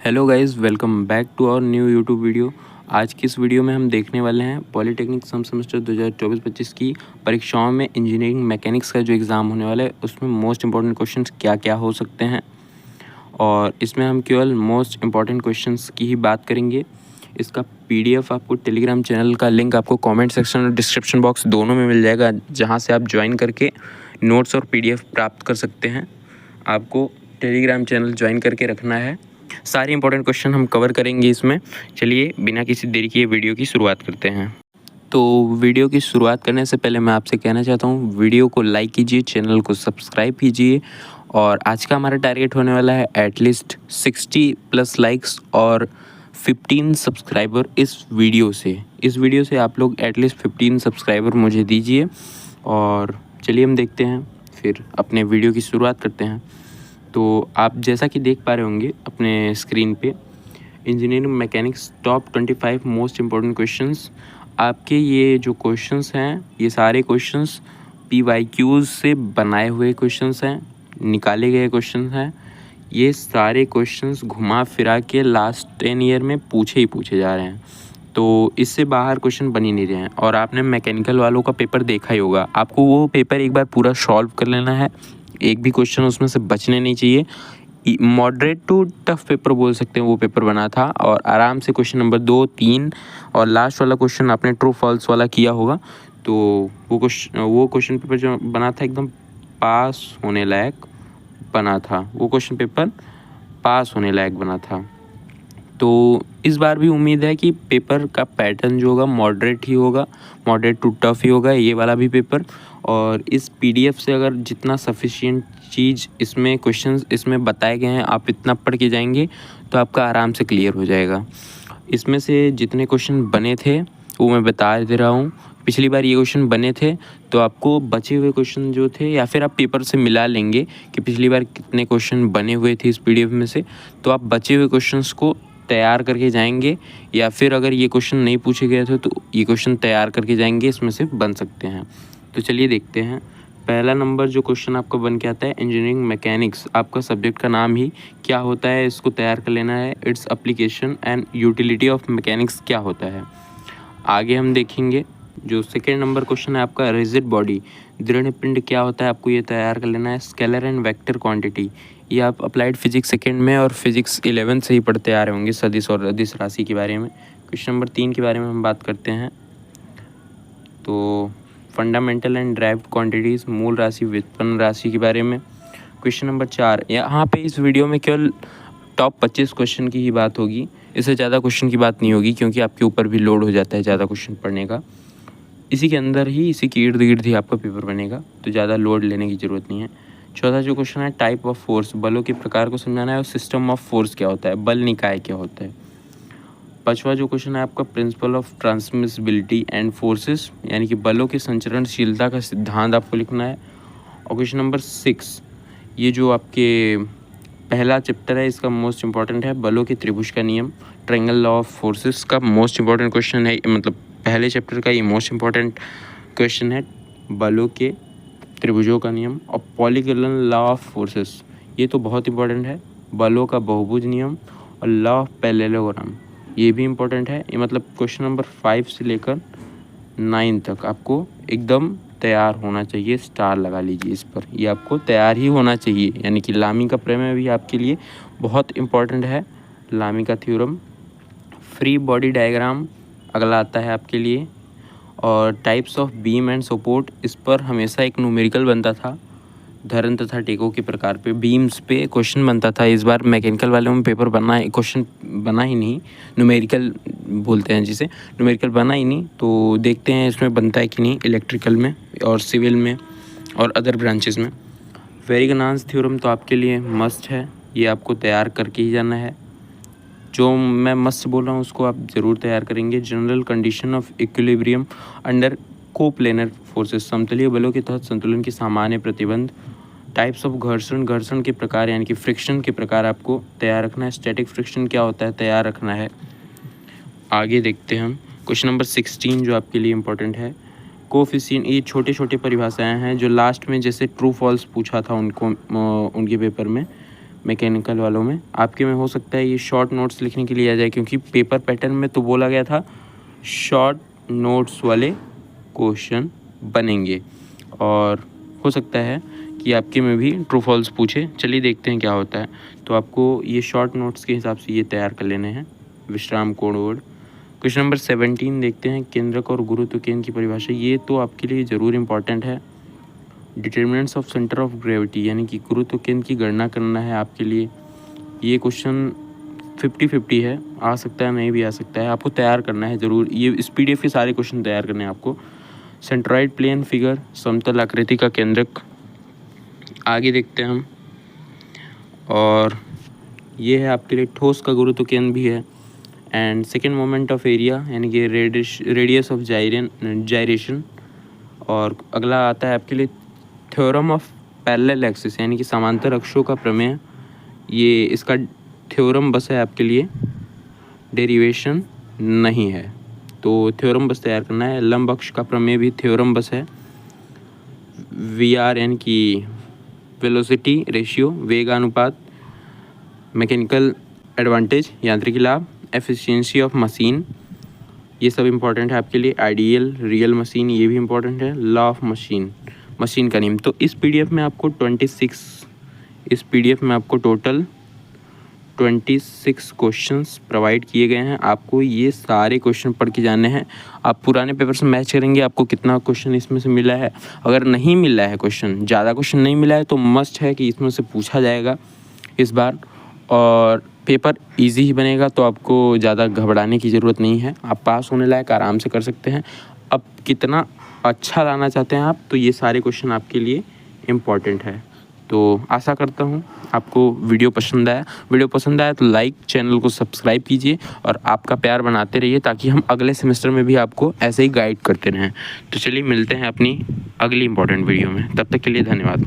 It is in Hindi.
Hello guys, welcome back to our new YouTube video. आज की इस वीडियो में हम देखने वाले हैं पॉलिटेक्निक सम सेमेस्टर 2024-25 की परीक्षाओं में इंजीनियरिंग मैकेनिक्स का जो एग्ज़ाम होने वाला है उसमें मोस्ट इंपॉर्टेंट क्वेश्चंस क्या क्या हो सकते हैं। और इसमें हम केवल मोस्ट इंपॉर्टेंट क्वेश्चंस की ही बात करेंगे। इसका पीडीएफ आपको टेलीग्राम चैनल का लिंक आपको कमेंट सेक्शन और डिस्क्रिप्शन बॉक्स दोनों में मिल जाएगा, जहाँ से आप ज्वाइन करके नोट्स और पीडीएफ प्राप्त कर सकते हैं। आपको टेलीग्राम चैनल ज्वाइन करके रखना है। सारे इंपॉर्टेंट क्वेश्चन हम कवर करेंगे इसमें। चलिए बिना किसी देरी के वीडियो की शुरुआत करते हैं। तो वीडियो की शुरुआत करने से पहले मैं आपसे कहना चाहता हूँ, वीडियो को लाइक कीजिए, चैनल को सब्सक्राइब कीजिए। और आज का हमारा टारगेट होने वाला है एटलीस्ट 60+ लाइक्स और 15 सब्सक्राइबर इस वीडियो से आप लोग एटलीस्ट 15 सब्सक्राइबर मुझे दीजिए। और चलिए हम देखते हैं, फिर अपने वीडियो की शुरुआत करते हैं। तो आप जैसा कि देख पा रहे होंगे अपने स्क्रीन पे, engineering mechanics top 25 most important questions. आपके ये जो क्वेश्चंस हैं, ये सारे क्वेश्चंस PYQs से बनाए हुए क्वेश्चंस हैं, निकाले गए क्वेश्चंस हैं। ये सारे क्वेश्चंस घुमा फिरा के लास्ट 10 ईयर में पूछे जा रहे हैं, तो इससे बाहर क्वेश्चन बन ही नहीं रहे हैं। और आपने मैकेनिकल वालों का पेपर देखा ही होगा, आपको वो पेपर एक बार पूरा सॉल्व कर लेना है। एक भी क्वेश्चन उसमें से बचने नहीं चाहिए। मॉडरेट टू टफ पेपर बोल सकते हैं वो पेपर बना था, और आराम से क्वेश्चन नंबर 2, 3 और लास्ट वाला क्वेश्चन आपने ट्रू फॉल्स वाला किया होगा। तो वो क्वेश्चन पेपर जो बना था एकदम पास होने लायक बना था। वो क्वेश्चन पेपर पास होने लायक बना था। तो इस बार भी उम्मीद है कि पेपर का पैटर्न जो होगा मॉडरेट ही होगा, मॉडरेट टू टफ ही होगा ये वाला भी पेपर। और इस पीडीएफ से अगर जितना सफिशिएंट चीज़ इसमें क्वेश्चंस इसमें बताए गए हैं आप इतना पढ़ के जाएंगे तो आपका आराम से क्लियर हो जाएगा। इसमें से जितने क्वेश्चन बने थे वो मैं बता दे रहा हूँ। पिछली बार ये क्वेश्चन बने थे, तो आपको बचे हुए क्वेश्चन जो थे, या फिर आप पेपर से मिला लेंगे कि पिछली बार कितने क्वेश्चन बने हुए थे इस पीडीएफ में से, तो आप बचे हुए क्वेश्चंस को तैयार करके जाएंगे। या फिर अगर ये क्वेश्चन नहीं पूछे गए थे तो ये क्वेश्चन तैयार करके जाएंगे, इसमें से बन सकते हैं। तो चलिए देखते हैं। पहला नंबर जो क्वेश्चन आपका बन के आता है, इंजीनियरिंग मैकेनिक्स, आपका सब्जेक्ट का नाम ही क्या होता है इसको तैयार कर लेना है। Its application and utility of mechanics क्या होता है। आगे हम देखेंगे जो सेकेंड नंबर क्वेश्चन है आपका, रिजिड बॉडी, दृढ़ पिंड क्या होता है, आपको ये तैयार कर लेना है। स्केलर एंड वेक्टर क्वांटिटी, ये आप अप्लाइड फिजिक्स सेकेंड में और फिजिक्स 11 से ही पढ़ते आ रहे होंगे, सदिश और अदिश राशि के बारे में। क्वेश्चन नंबर 3 के बारे में हम बात करते हैं। तो फंडामेंटल एंड ड्राइव्ड क्वांटिटीज़, मूल राशि व्युत्पन्न राशि के बारे में। क्वेश्चन नंबर 4, यहाँ पे इस वीडियो में केवल टॉप 25 क्वेश्चन की ही बात होगी, इससे ज़्यादा क्वेश्चन की बात नहीं होगी, क्योंकि आपके ऊपर भी लोड हो जाता है ज़्यादा क्वेश्चन पढ़ने का। इसी के अंदर ही, इसी के इर्द गिर्द ही आपका पेपर बनेगा, तो ज़्यादा लोड लेने की ज़रूरत नहीं है। चौथा जो क्वेश्चन है, टाइप ऑफ फोर्स, बलों के प्रकार को समझाना है। और सिस्टम ऑफ फोर्स क्या होता है, बल निकाय क्या होता है। पांचवा जो क्वेश्चन है आपका, principle of transmissibility and forces, यानी कि बलों की संचरणशीलता का सिद्धांत आपको लिखना है। और क्वेश्चन नंबर 6, ये जो आपके पहला चैप्टर है इसका मोस्ट इंपॉर्टेंट है, बलों के त्रिभुज का नियम, ट्रायंगल लॉ ऑफ फोर्सेस का मोस्ट इंपॉर्टेंट क्वेश्चन है। मतलब पहले चैप्टर का ये मोस्ट इंपॉर्टेंट क्वेश्चन है, बलों के त्रिभुजों का नियम। और पॉलीगैलन लॉ ऑफ फोर्सेस, ये तो बहुत इंपॉर्टेंट है, बलों का बहुभुज नियम। और लॉ ऑफ पैरेललोग्राम, ये भी इम्पोर्टेंट है। ये मतलब क्वेश्चन नंबर 5 से लेकर 9 तक आपको एकदम तैयार होना चाहिए। स्टार लगा लीजिए इस पर, ये आपको तैयार ही होना चाहिए। यानी कि लामी का प्रमेय भी आपके लिए बहुत इम्पोर्टेंट है, लामी का थ्योरम। फ्री बॉडी डायग्राम अगला आता है आपके लिए। और types of beam and support, इस पर हमेशा एक न्यूमेरिकल बनता था, धरन तथा टेकों के प्रकार पे बीम्स पे क्वेश्चन बनता था। इस बार मैकेनिकल वालों में पेपर क्वेश्चन बना ही नहीं, न्यूमेरिकल बोलते हैं जिसे, न्यूमेरिकल बना ही नहीं। तो देखते हैं इसमें बनता है कि नहीं, इलेक्ट्रिकल में और सिविल में और अदर ब्रांचेस में। वेरिगनांस थ्योरम तो आपके लिए मस्ट है, ये आपको तैयार करके ही जाना है। जो मैं मस्ट बोल रहा हूँ उसको आप ज़रूर तैयार करेंगे। General condition of equilibrium under coplanar forces, समतलीय बलों के तहत संतुलन की सामान्य प्रतिबंध। टाइप्स ऑफ घर्षण, घर्षण के प्रकार यानी कि फ्रिक्शन के प्रकार आपको तैयार रखना है। स्टैटिक फ्रिक्शन क्या होता है, तैयार रखना है। आगे देखते हैं हम क्वेश्चन नंबर 16 जो आपके लिए इम्पोर्टेंट है, कोफिशिएंट। ये छोटे छोटे परिभाषाएं हैं जो लास्ट में जैसे ट्रू फॉल्स पूछा था उनके पेपर में, मैकेनिकल वालों में। आपके में हो सकता है ये शॉर्ट नोट्स लिखने के लिए आ जाए, क्योंकि पेपर पैटर्न में तो बोला गया था शॉर्ट नोट्स वाले क्वेश्चन बनेंगे, और हो सकता है कि आपके में भी ट्रू फॉल्स पूछे। चलिए देखते हैं क्या होता है। तो आपको ये शॉर्ट नोट्स के हिसाब से ये तैयार कर लेने हैं, विश्राम कोड वर्ड। क्वेश्चन नंबर 17 देखते हैं, केंद्रक और गुरुत्व केंद्र की परिभाषा। ये तो आपके लिए ज़रूर इम्पॉर्टेंट है। Determinants of centre of gravity, यानी कि गुरुत्व केंद्र की गणना करना है आपके लिए। ये क्वेश्चन 50-50 है, आ सकता है नहीं भी आ सकता है, आपको तैयार करना है ज़रूर। ये इस PDF के सारे क्वेश्चन तैयार करने हैं आपको। सेंट्रॉइड प्लेन फिगर, समतल आकृति का केंद्रक। आगे देखते हैं हम, और ये है आपके लिए ठोस का गुरुत्व केंद्र भी है। And second moment of area, यानी कि रेडियस ऑफ जायरेशन। और अगला आता है आपके लिए थ्योरम ऑफ पैरेलल एक्सिस, यानी कि समांतर अक्षों का प्रमेय। ये इसका थ्योरम बस है आपके लिए, डेरिवेशन नहीं है, तो थ्योरम बस तैयार करना है। लंब अक्ष का प्रमेय भी थ्योरम बस है। VR यानी कि वेलोसिटी रेशियो, वेगानुपात। मैकेनिकल एडवांटेज, यांत्रिकी लाभ। एफिशिएंसी ऑफ मशीन, ये सब इम्पोर्टेंट है आपके लिए। आइडियल रियल मशीन, ये भी इम्पोर्टेंट है। लॉ ऑफ मशीन का नियम। तो इस PDF में आपको 26 इस PDF में आपको टोटल 26 क्वेश्चंस प्रोवाइड किए गए हैं। आपको ये सारे क्वेश्चन पढ़ के जाने हैं। आप पुराने पेपर से मैच करेंगे, आपको कितना क्वेश्चन इसमें से मिला है। अगर नहीं मिला है क्वेश्चन, ज़्यादा क्वेश्चन नहीं मिला है, तो मस्ट है कि इसमें से पूछा जाएगा इस बार, और पेपर इजी ही बनेगा। तो आपको ज़्यादा घबराने की ज़रूरत नहीं है, आप पास होने लायक आराम से कर सकते हैं। अब कितना अच्छा लाना चाहते हैं आप, तो ये सारे क्वेश्चन आपके लिए इम्पॉर्टेंट है। तो आशा करता हूँ आपको वीडियो पसंद आया। वीडियो पसंद आया तो लाइक, चैनल को सब्सक्राइब कीजिए, और आपका प्यार बनाते रहिए, ताकि हम अगले सेमेस्टर में भी आपको ऐसे ही गाइड करते रहें। तो चलिए मिलते हैं अपनी अगली इम्पॉर्टेंट वीडियो में, तब तक के लिए धन्यवाद।